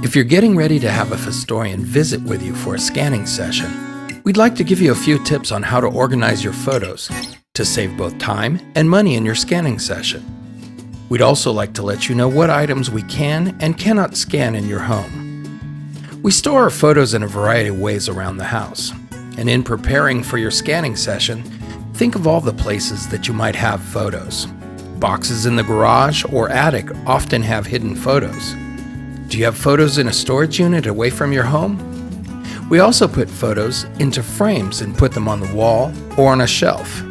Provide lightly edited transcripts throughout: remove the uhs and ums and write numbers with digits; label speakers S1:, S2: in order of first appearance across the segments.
S1: If you're getting ready to have a Phostorian visit with you for a scanning session, we'd like to give you a few tips on how to organize your photos to save both time and money in your scanning session. We'd also like to let you know what items we can and cannot scan in your home. We store our photos in a variety of ways around the house, and in preparing for your scanning session, think of all the places that you might have photos. Boxes in the garage or attic often have hidden photos. Do you have photos in a storage unit away from your home? We also put photos into frames and put them on the wall or on a shelf.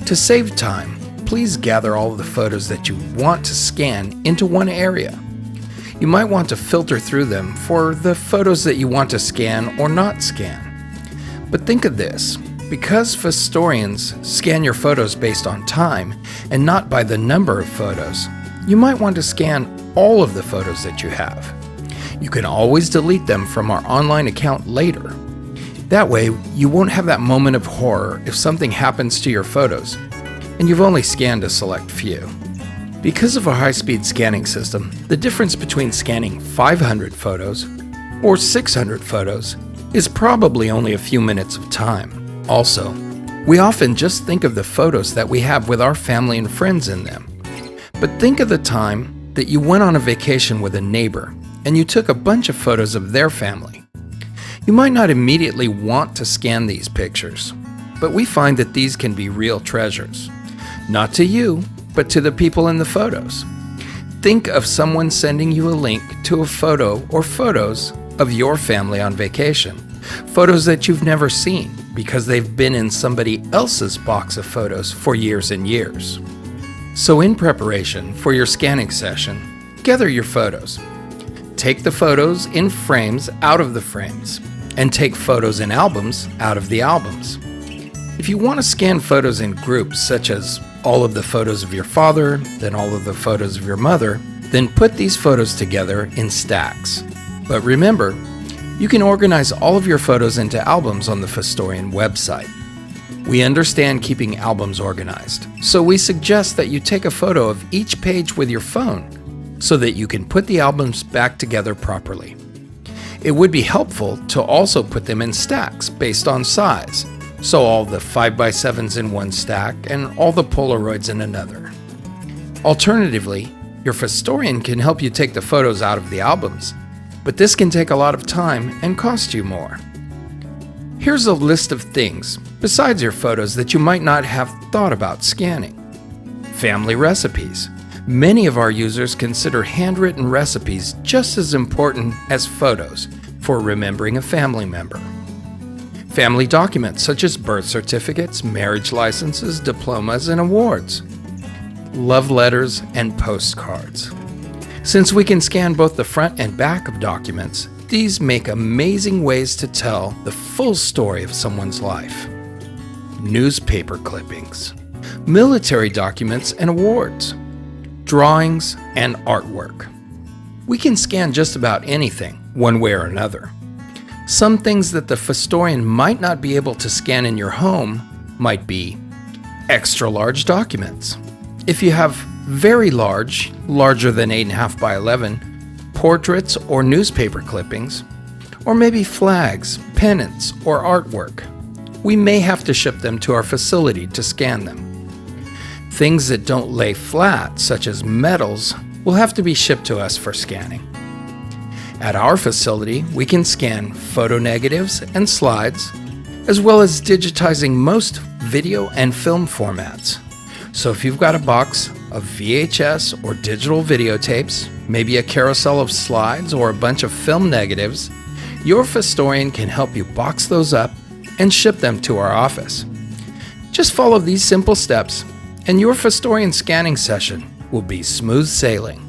S1: To save time, please gather all of the photos that you want to scan into one area. You might want to filter through them for the photos that you want to scan or not scan. But think of this, because Phostorians scan your photos based on time and not by the number of photos, you might want to scan all of the photos that you have. You can always delete them from our online account later. That way, you won't have that moment of horror if something happens to your photos, and you've only scanned a select few. Because of our high-speed scanning system, the difference between scanning 500 photos or 600 photos is probably only a few minutes of time. Also, we often just think of the photos that we have with our family and friends in them. But think of the time that you went on a vacation with a neighbor and you took a bunch of photos of their family. You might not immediately want to scan these pictures, but we find that these can be real treasures. Not to you, but to the people in the photos. Think of someone sending you a link to a photo or photos of your family on vacation. Photos that you've never seen because they've been in somebody else's box of photos for years and years. So in preparation for your scanning session, gather your photos. Take the photos in frames out of the frames, and take photos in albums out of the albums. If you want to scan photos in groups, such as all of the photos of your father, then all of the photos of your mother, then put these photos together in stacks. But remember, you can organize all of your photos into albums on the Phostorian website. We understand keeping albums organized, so we suggest that you take a photo of each page with your phone so that you can put the albums back together properly. It would be helpful to also put them in stacks based on size, so all the 5x7s in one stack and all the Polaroids in another. Alternatively, your Phostorian can help you take the photos out of the albums, but this can take a lot of time and cost you more. Here's a list of things, besides your photos, that you might not have thought about scanning. Family recipes. Many of our users consider handwritten recipes just as important as photos for remembering a family member. Family documents such as birth certificates, marriage licenses, diplomas, and awards. Love letters and postcards. Since we can scan both the front and back of documents, these make amazing ways to tell the full story of someone's life. Newspaper clippings. Military documents and awards. Drawings and artwork. We can scan just about anything, one way or another. Some things that the Phostorian might not be able to scan in your home might be extra large documents. If you have very large, larger than 8.5 by 11, portraits or newspaper clippings, or maybe flags, pennants, or artwork, we may have to ship them to our facility to scan them. Things that don't lay flat, such as metals, will have to be shipped to us for scanning. At our facility, we can scan photo negatives and slides, as well as digitizing most video and film formats. So if you've got a box of VHS or digital videotapes, maybe a carousel of slides or a bunch of film negatives, your Phostorian can help you box those up and ship them to our office. Just follow these simple steps and your Phostorian scanning session will be smooth sailing.